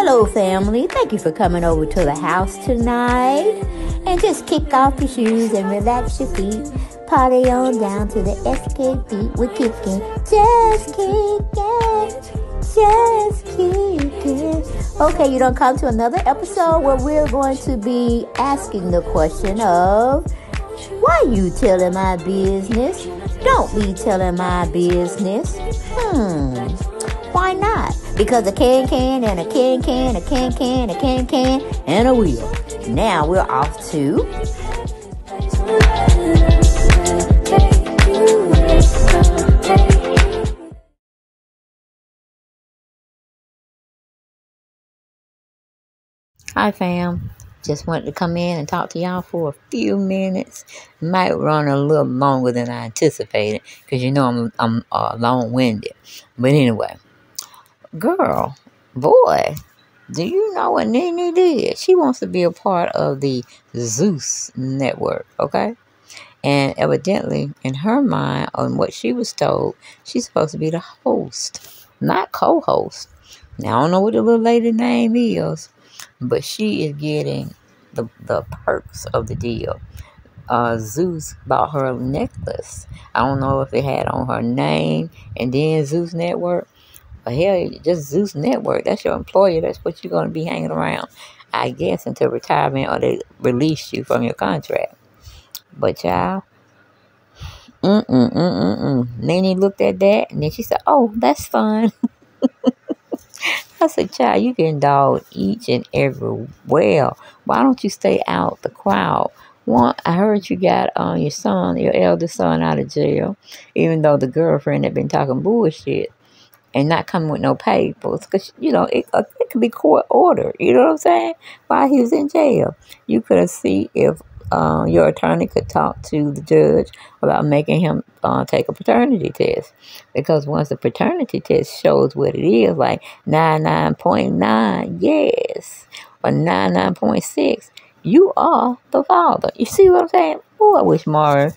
Hello, family. Thank you for coming over to the house tonight. And just kick off your shoes and relax your feet. Party on down to the SK beat. We're kicking. Just kicking. Just kicking. Okay, you don't come to another episode where we're going to be asking the question of, why you telling my business? Don't be telling my business. Why not? Because a can and a can, a can, a can, and a wheel. Now we're off to... Hi, fam. Just wanted to come in and talk to y'all for a few minutes. Might run a little longer than I anticipated because you know I'm long-winded. But anyway, girl, boy, do you know what Nene did? She wants to be a part of the Zeus network, okay? And evidently, in her mind, on what she was told, she's supposed to be the host, not co-host. Now, I don't know what the little lady's name is, but she is getting the perks of the deal. Zeus bought her a necklace. I don't know if it had on her name and then Zeus Network. But hell, just Zeus Network. That's your employer. That's what you're going to be hanging around, I guess, until retirement or they release you from your contract. But child, Nene looked at that and then she said, "Oh, that's fun." I said, "Child, you getting dogged each and every well. Why don't you stay out the crowd?" One, I heard you got your son, your eldest son, out of jail, even though the girlfriend had been talking bullshit and not coming with no papers, because, you know, it could be court order, you know what I'm saying, while he was in jail. You could have seen if your attorney could talk to the judge about making him take a paternity test, because once the paternity test shows what it is, like 99.9, yes, or 99.6, you are the father. You see what I'm saying? Oh, I wish Mara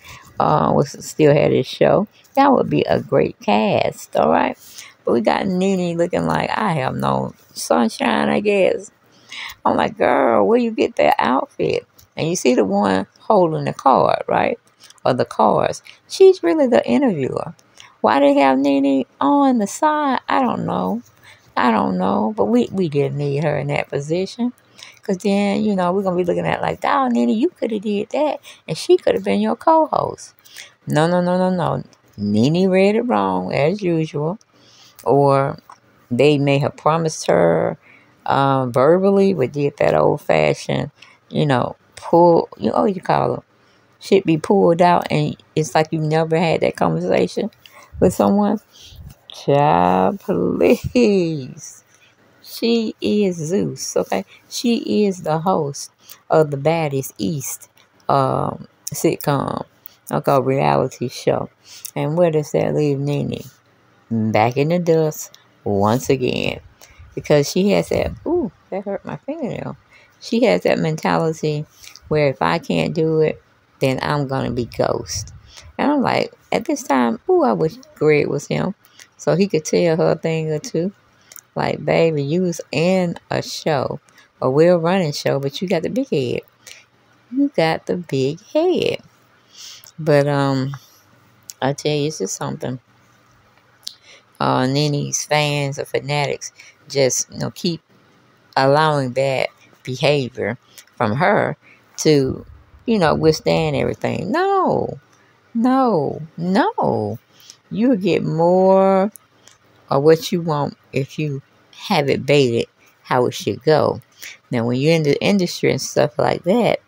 still had his show. That would be a great cast, all right? But we got Nene looking like, I have no sunshine, I guess. I'm like, girl, where you get that outfit? And you see the one holding the card, right? Or the cards. She's really the interviewer. Why they have Nene on the side? I don't know. But we didn't need her in that position. Because then, you know, we're going to be looking at like, oh, Nene, you could have did that. And she could have been your co-host. No. Nene read it wrong, as usual. Or they may have promised her verbally, but did that old-fashioned, you know, pull, you know what you call them, shit be pulled out, and it's like you never had that conversation with someone. Child, please. She is Zeus, okay? She is the host of the Baddest East sitcom, okay, reality show. And where does that leave Nene? Back in the dust once again, because she has that, ooh, that hurt my fingernail. She has that mentality where if I can't do it, then I'm going to be ghost. And I'm like, at this time, ooh, I wish Greg was him so he could tell her a thing or two. Like, baby, you was in a show, a well-running show, but you got the big head. You got the big head. But, I tell you, it's just something. Nene's fans or fanatics just, you know, keep allowing bad behavior from her to, you know, withstand everything. No. You'll get more of what you want if you have it baited how it should go. Now, when you're in the industry and stuff like that,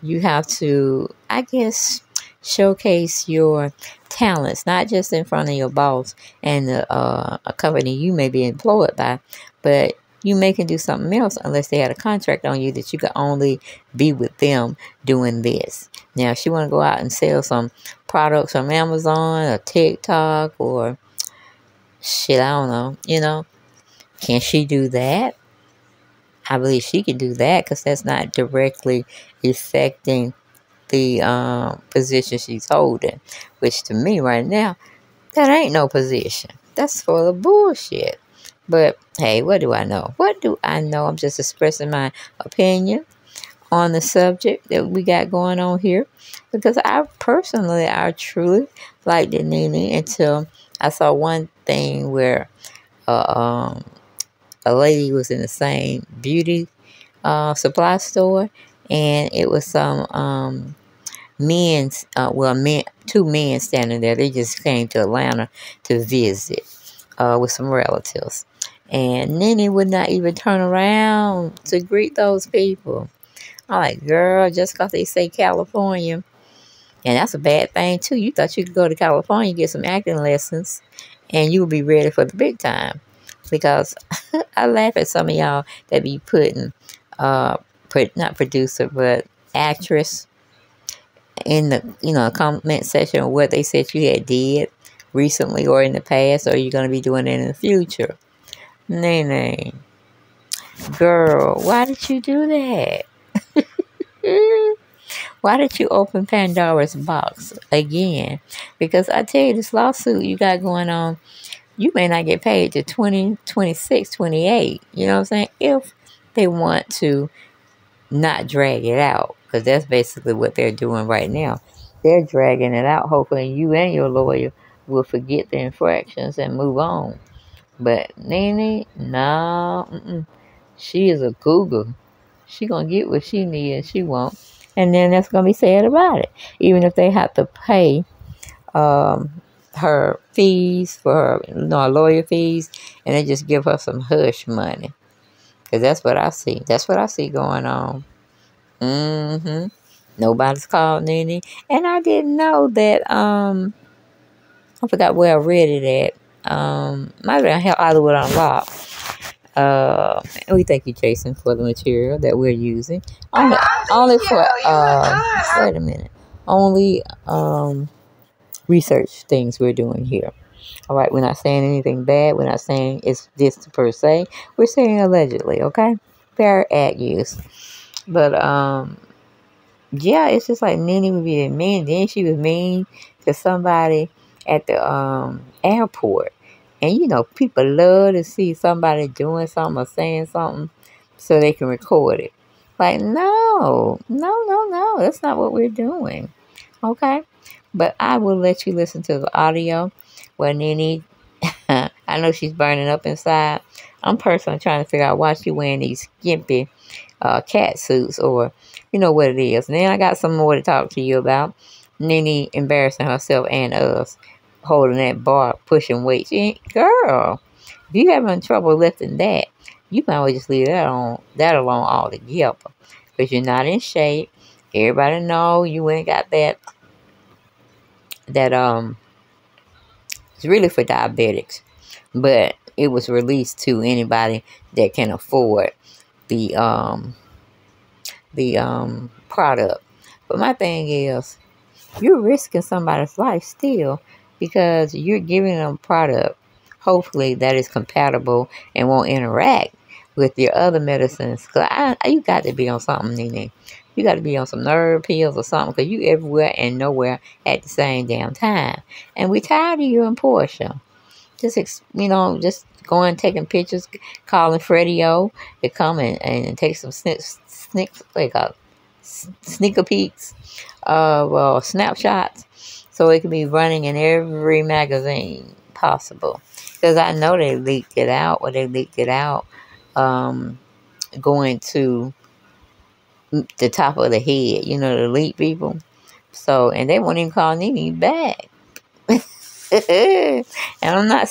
you have to, I guess, showcase your talents, not just in front of your boss and a company you may be employed by, but you may can do something else unless they had a contract on you that you could only be with them doing this. Now, if she want to go out and sell some products from Amazon or TikTok or shit, I don't know, you know, can she do that? I believe she can do that because that's not directly affecting the position she's holding, which to me right now, that ain't no position. That's full of bullshit. But hey, what do I know? What do I know? I'm just expressing my opinion on the subject that we got going on here, because I truly liked the Nene until I saw one thing where uh, um, a lady was in the same beauty supply store, and it was some two men standing there. They just came to Atlanta to visit with some relatives. And Nene would not even turn around to greet those people. I'm like, girl, just because they say California, and that's a bad thing too. You thought you could go to California, get some acting lessons, and you would be ready for the big time. Because I laugh at some of y'all that be putting, not producer, but actress in the comment section of what they said you had did recently or in the past, or you're gonna be doing it in the future. Nene, girl, why did you do that? Why did you open Pandora's box again? Because I tell you, this lawsuit you got going on, you may not get paid to 2026, 28. You know what I'm saying? If they want to not drag it out, because that's basically what they're doing right now. They're dragging it out, hoping you and your lawyer will forget the infractions and move on. But Nene, no, she is a cougar. She gonna get what she needs, she won't, and then that's gonna be sad about it. Even if they have to pay her fees for her, lawyer fees, and they just give her some hush money, because that's what I see. That's what I see going on. Nobody's called Nene, and I didn't know that. I forgot where I read it at. Might have been Hollywood Unlocked. We thank you, Jason, for the material that we're using. Only for wait a minute. Only research things we're doing here. All right, we're not saying anything bad. We're not saying it's this per se. We're saying allegedly. Okay, fair at use. But yeah, it's just like Nene would be mean. Then she was mean to somebody at the airport. And people love to see somebody doing something or saying something so they can record it. Like, no, no, no, no. That's not what we're doing. Okay? But I will let you listen to the audio where Nene, I know she's burning up inside. I'm personally trying to figure out why she's wearing these skimpy cat suits, or you know what it is. And then I got some more to talk to you about. Nene embarrassing herself and us, holding that bar, pushing weights. Girl, if you having trouble lifting that, you might as well just leave that alone altogether, because you're not in shape. Everybody know you ain't got that it's really for diabetics, but it was released to anybody that can afford the product. But my thing is, you're risking somebody's life still, because you're giving them product, hopefully that is compatible and won't interact with your other medicines. Because you got to be on something, Nene. You got to be on some nerve pills or something, because you everywhere and nowhere at the same damn time. And we tired of you and Portia. Just going, taking pictures, calling Freddie O to come and take some sneaker peeks, snapshots, so it can be running in every magazine possible. Because I know they leaked it out, going to the top of the head, the elite people. So, and they won't even call Nene back. And I'm not,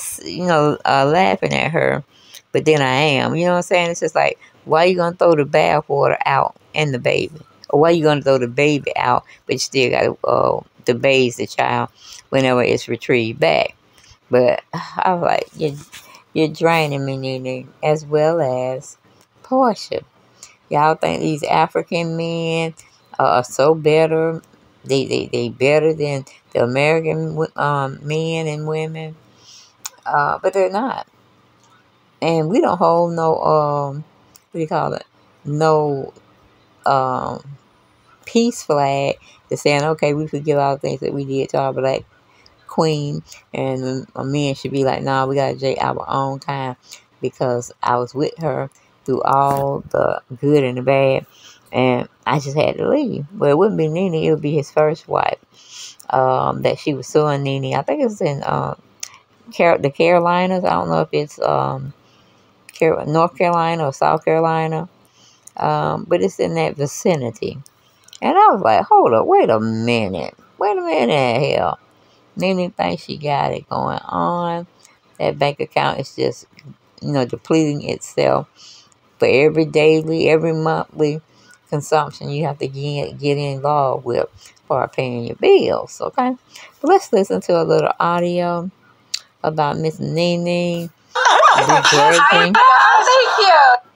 laughing at her, but then I am. You know what I'm saying? It's just like, why are you going to throw the bathwater out and the baby? Or why are you going to throw the baby out, but you still got to bathe the child whenever it's retrieved back? But I was like, you're draining me, Nene, as well as Portia. Y'all think these African men are so better? They better than the American men and women, but they're not. And we don't hold no what do you call it? No peace flag to saying, okay, we forgive all the things that we did to our black queen, and men should be like, nah, we gotta take our own time. because I was with her through all the good and the bad, and I just had to leave. But it wouldn't be Nene, it would be his first wife. That she was suing Nene. I think it's in the Carolinas. I don't know if it's North Carolina or South Carolina, but it's in that vicinity. And I was like, hold up, wait a minute, hell. Nene thinks she got it going on. That bank account is just, depleting itself for every daily, every monthly consumption you have to get involved with for paying your bills, okay? But let's listen to a little audio about Miss Nene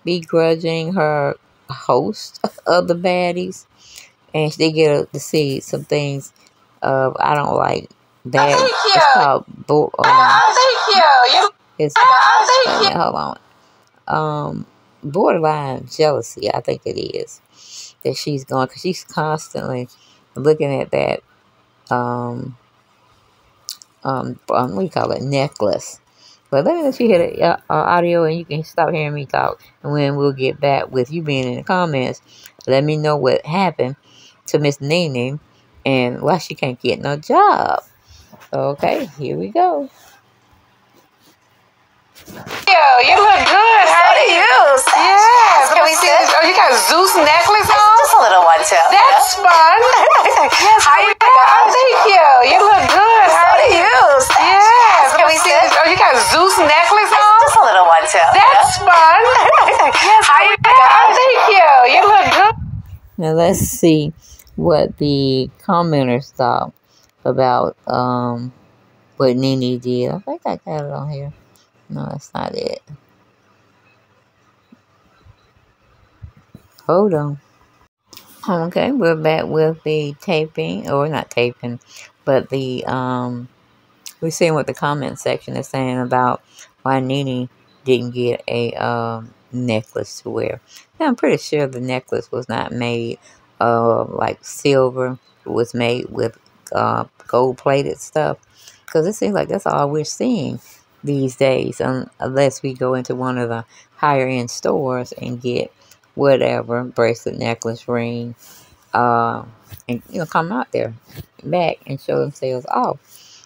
begrudging her host of the baddies, and they get to see some things I don't like. Bad. It's called it's hold on. Borderline jealousy, I think it is, that she's going, because she's constantly looking at that what do you call it, necklace. But let me let you hear the audio, and you can stop hearing me talk, and then we'll get back with you being in the comments. Let me know what happened to Miss Nene and why she can't get no job. Okay, here we go. You look good, honey. Yes. Can we see this? Oh, you got a Zeus necklace on? Just a little one, too. That's fun. Yes, how you doing? Thank you. You look good, honey. Yes. Can we see this? Oh, you got a Zeus necklace on? Just a little one, too. That's fun. Yes, how you doing? Thank you. You look good. Now let's see what the commenters thought about what Nene did. I think I got it on here. No, that's not it. Hold on. Okay, we're back with the taping, or not taping, but the we're seeing what the comment section is saying about why Nene didn't get a necklace to wear. Now, I'm pretty sure the necklace was not made like silver. It was made with gold-plated stuff, because it seems like that's all we're seeing these days, unless we go into one of the higher-end stores and get whatever, bracelet, necklace, ring, and come out there back and show themselves off.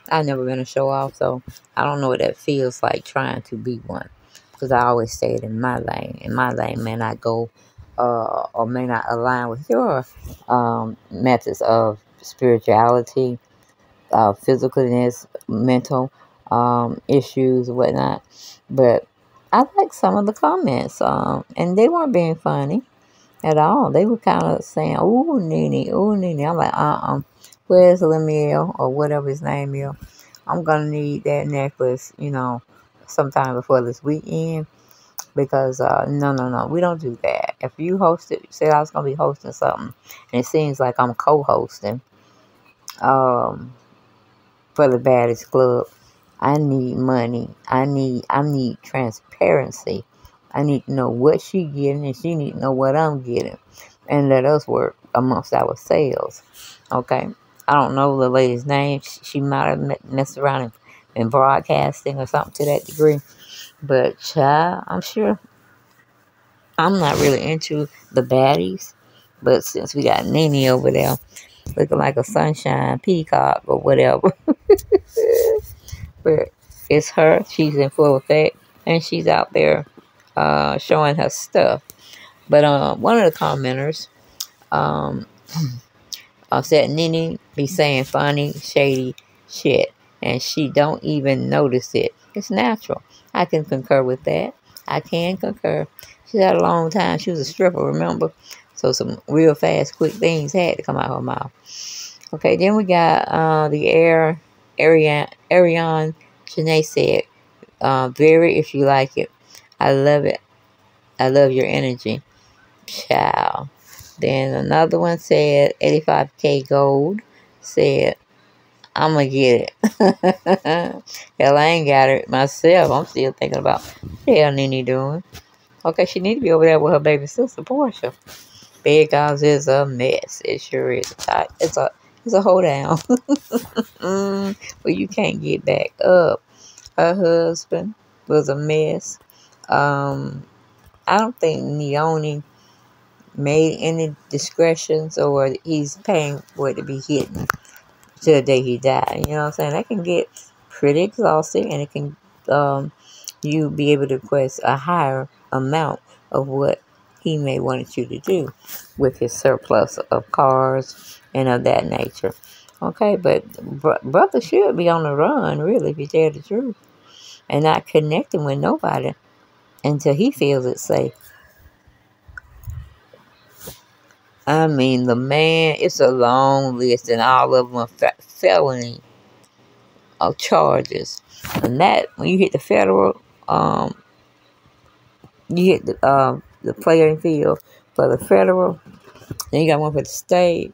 I've never been a show off, so I don't know what that feels like trying to be one, because I always stayed in my lane, and my lane may not go or may not align with your methods of spirituality, physicalness, mental issues, and whatnot. But I like some of the comments, and they weren't being funny at all. They were kind of saying, "Ooh, Nene, ooh, Nene." I'm like, where's Lemuel, or whatever his name is? I'm gonna need that necklace, sometime before this weekend, because no, we don't do that. If you said I was gonna be hosting something, and it seems like I'm co-hosting, for the baddest club, I need money. I need transparency. I need to know what she getting, and she need to know what I'm getting, and let us work amongst ourselves. Okay. I don't know the lady's name. She might have messed around in broadcasting or something to that degree. But child, I'm sure I'm not really into the baddies. But since we got Nene over there looking like a sunshine peacock or whatever, but it's her. She's in full effect, and she's out there showing her stuff. But one of the commenters said Nene be saying funny, shady shit, and she don't even notice it. It's natural. I can concur with that. I can concur. She's had a long time. She was a stripper, remember? So some real fast, quick things had to come out of her mouth. Okay, then we got the Ariane Janae said, very if you like it. I love it. I love your energy. Ciao. Then another one said, 85K gold, said, I'm going to get it. Hell, I ain't got it myself. I'm still thinking about what the hell Nene doing. Okay, she need to be over there with her baby sister, Portia. Bed House is a mess. It sure is. It's a hold down. Well, you can't get back up. Her husband was a mess. I don't think Nene made any discretions or he's paying for it to be hidden till the day he died. You know what I'm saying? That can get pretty exhausting, and it can you be able to request a higher amount of what he may wanted you to do with his surplus of cars and of that nature. Okay, but brother should be on the run, really, if you tell the truth, and not connecting with nobody until he feels it's safe. I mean, the man, it's a long list, and all of them are felony of charges. And that, when you hit the federal, you hit the playing field for the federal, then you got one for the state.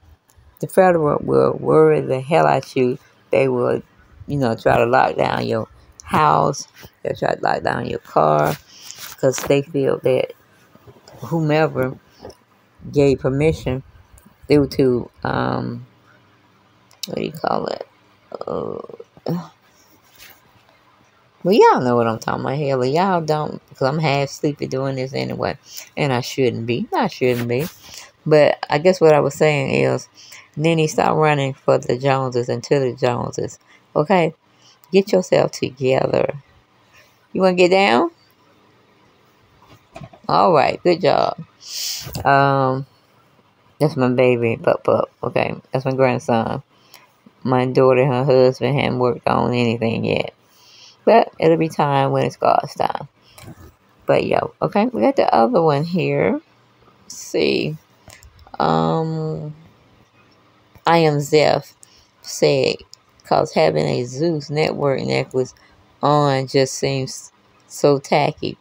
The federal will worry the hell out you. They will, try to lock down your house. They'll try to lock down your car because they feel that whomever gave permission due to, what do you call it? Well, y'all know what I'm talking about. Hell, y'all don't, because I'm half sleepy doing this anyway. And I shouldn't be. But I guess what I was saying is, Nene, stop running for the Joneses and to the Joneses. Okay? Get yourself together. You want to get down? All right. Good job. That's my baby, Pup. Okay? That's my grandson. My daughter and her husband haven't worked on anything yet. But it'll be time when it's God's time. But, okay? We got the other one here. Let's see. I am Zeph said, cause having a Zeus network necklace on just seems so tacky.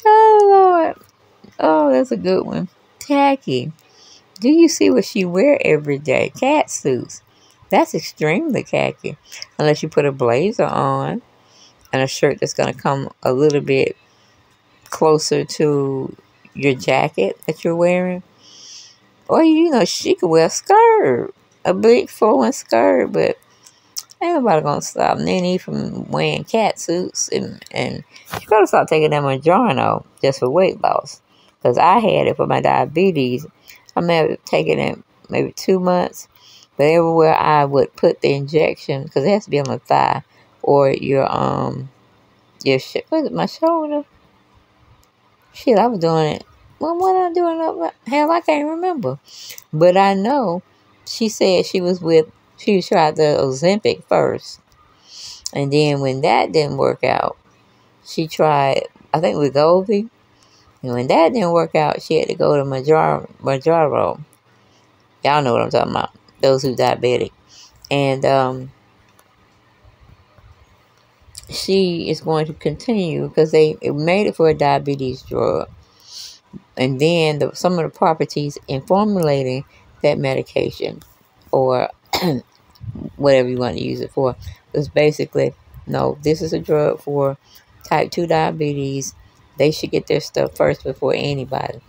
Oh, Lord. Oh, that's a good one. Tacky. Do you see what she wear every day? Cat suits. That's extremely tacky. Unless you put a blazer on and a shirt that's going to come a little bit closer to your jacket that you're wearing. Or, she could wear a skirt. A big flowing skirt, but ain't nobody gonna stop Nene from wearing cat suits, and she gotta stop taking that Mounjaro just for weight loss. Because I had it for my diabetes. I may have taken it maybe 2 months, but everywhere I would put the injection, because it has to be on the thigh or your my shoulder. Shit, I was doing it. What was I doing up? Hell, I can't remember. But I know she said she tried the Ozempic first. And then when that didn't work out, she tried, I think, Wegovy. And when that didn't work out, she had to go to Mounjaro. Y'all know what I'm talking about. Those who diabetic. And she is going to continue because they made it for a diabetes drug. And then some of the properties in formulating that medication or whatever you want to use it for was basically, no, this is a drug for type 2 diabetes. They should get their stuff first before anybody.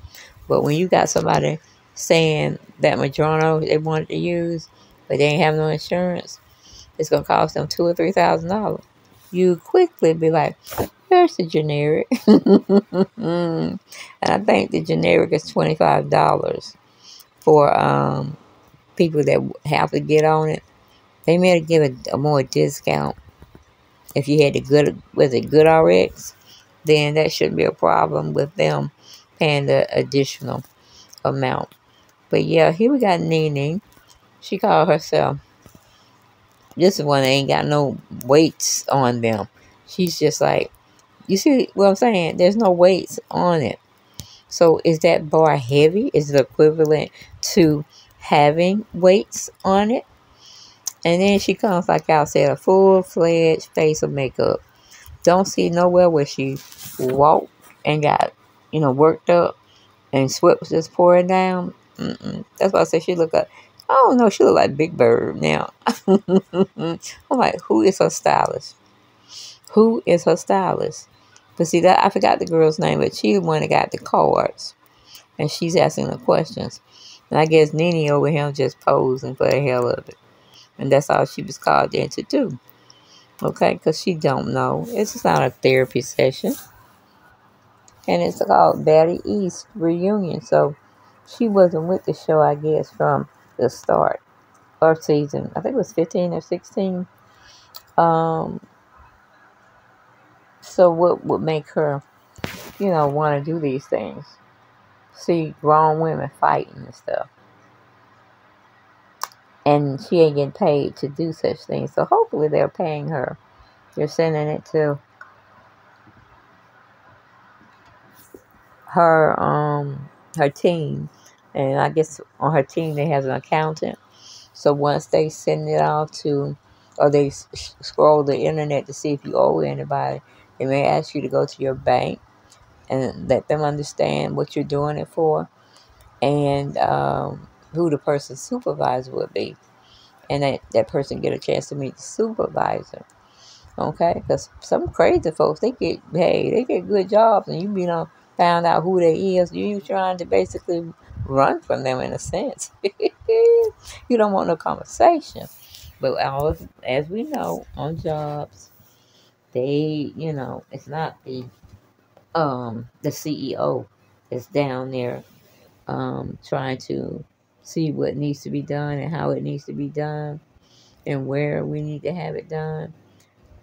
But when you got somebody saying that Mounjaro they wanted to use, but they ain't have no insurance, it's going to cost them $2,000 or $3,000. You quickly be like, here's the generic. And I think the generic is $25 for people that have to get on it. They may give a more discount. If you had the good RX, then that shouldn't be a problem with them paying the additional amount. But yeah, here we got Nene. She called herself, this is one that ain't got no weights on them. She's just like, you see what I'm saying? There's no weights on it. So is that bar heavy? Is it equivalent to having weights on it? And then she comes, like I said, a full-fledged face of makeup. Don't see nowhere where she walked and got, worked up and sweat was just pouring down. That's why I said she look like, I don't know, she look like Big Bird now. I'm like, who is her stylist? Who is her stylist? But see, that I forgot the girl's name, but she's the one that got the cards. And she's asking the questions. And I guess Nene over here just posing for the hell of it. And that's all she was called in to do. Okay, because she don't know. It's just not a therapy session. And it's called Daddy East Reunion. So she wasn't with the show, I guess, from the start. Or season. I think it was 15 or 16. Um, so what would make her, want to do these things? See grown women fighting and stuff. And she ain't getting paid to do such things. So hopefully they're paying her. They're sending it to her team. And I guess on her team they have an accountant. So once they send it off to, or they scroll the internet to see if you owe anybody, they may ask you to go to your bank and let them understand what you're doing it for, and who the person's supervisor would be. And that person get a chance to meet the supervisor. Okay? Because some crazy folks, they get paid, they get good jobs, and found out who they is. You trying to basically run from them in a sense. You don't want no conversation. But as we know, on jobs, they, it's not the CEO that's down there trying to see what needs to be done and how it needs to be done and where we need to have it done.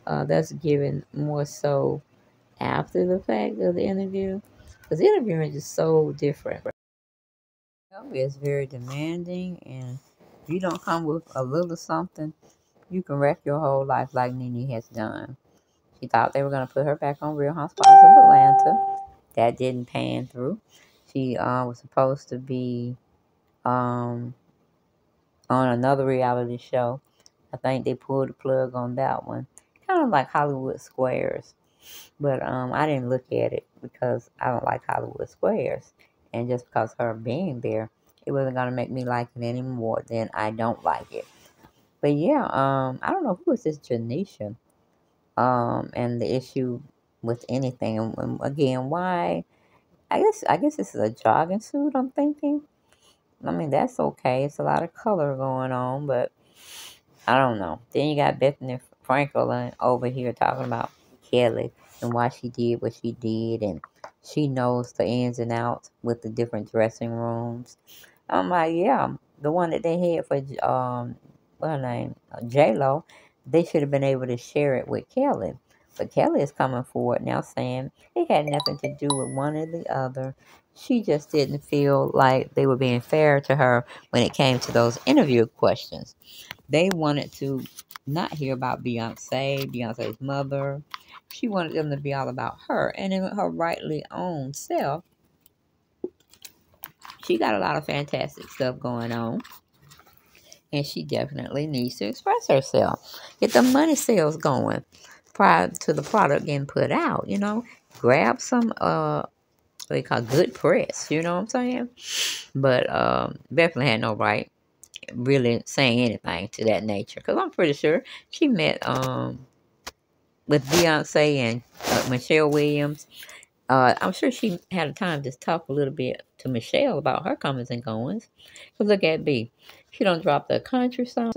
That's given more so after the fact of the interview, because the interviewing is just so different. It's very demanding, and if you don't come with a little something, you can wreck your whole life like Nene has done. She thought they were going to put her back on Real Housewives of Atlanta. That didn't pan through. She was supposed to be on another reality show. I think they pulled the plug on that one. Kind of like Hollywood Squares. But I didn't look at it because I don't like Hollywood Squares. And just because her being there, it wasn't going to make me like it any more than I don't like it. But yeah, I don't know who is this Janisha. And the issue with anything. And again, why? I guess this is a jogging suit, I'm thinking. I mean, that's okay. It's a lot of color going on, but I don't know. Then you got Bethany Franklin over here talking about Kelly and why she did what she did, and she knows the ins and outs with the different dressing rooms. I'm like, yeah, the one that they had for what her name, J Lo, they should have been able to share it with Kelly. But Kelly is coming forward now saying it had nothing to do with one or the other. She just didn't feel like they were being fair to her when it came to those interview questions. They wanted to not hear about Beyonce's mother. She wanted them to be all about her. And in her rightly own self, she got a lot of fantastic stuff going on. And she definitely needs to express herself. Get the money sales going prior to the product getting put out, Grab some, what they call good press, you know what I'm saying? But definitely had no right really saying anything to that nature. Because I'm pretty sure she met with Beyonce and Michelle Williams. I'm sure she had a time to talk a little bit to Michelle about her comings and goings. Because look at B. She don't drop the country song.